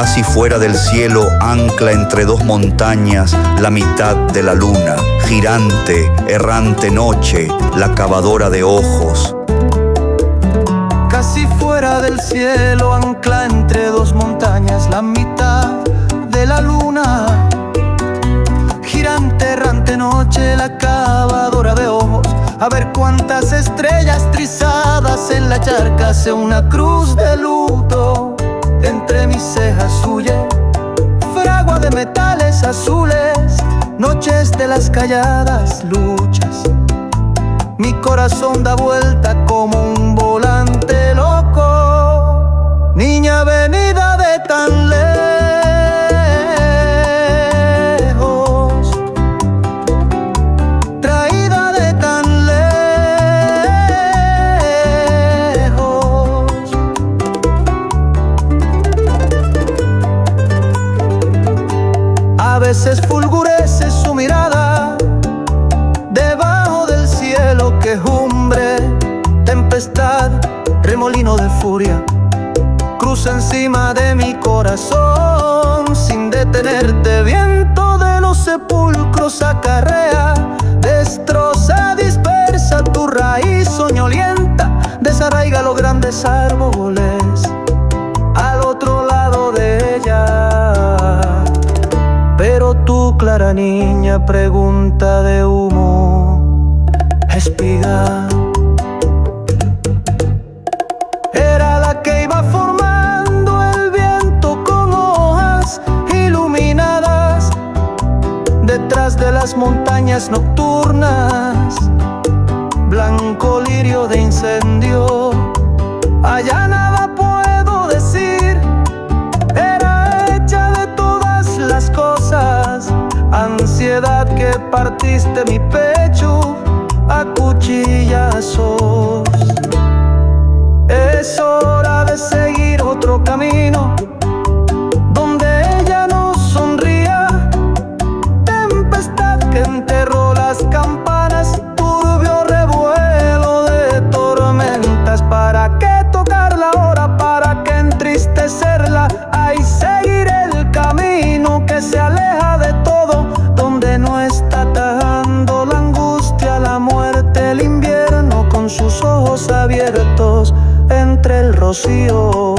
Casi fuera del cielo ancla entre dos montañas la mitad de la luna. Girante, errante noche, la cavadora de ojos. Casi fuera del cielo ancla entre dos montañas la mitad de la luna. Girante, errante noche, la cavadora de ojos. A ver cuántas estrellas trizadas en la charca hace una cruz de luto. Entre mis cejas huye fragua de metales azules, noches de las calladas luchas. Mi corazón da vuelta como un volante loco. Niña venida de tan lejos, traída de tan lejos. A veces fulgurece su mirada, debajo del cielo quejumbre, tempestad, remolino de furia. Cruza encima de mi corazón sin detenerte. Viento de los sepulcros acarrea, destroza, dispersa tu raíz soñolienta. Desarraiga los grandes árboles al otro lado de ella. Pero tú, clara niña, pregunta de humo, espiga, era la que iba formando el viento con hojas iluminadas detrás de las montañas nocturnas. Blanco lirio de incendio, allá nada puedo decir. Era hecha de todas las cosas, ansiedad que partiste mi pecho a cuchillazos. Es hora de seguir otro camino donde ella nos sonría. Tempestad que enterró las campanas, turbio revuelo de tormentas. ¿Para qué tocarla ahora? ¿Para qué entristecerla? Ay, seguir el camino que se aleja de todo, donde no está atajando la angustia, la muerte, el invierno con sus ojos abiertos entre el rocío.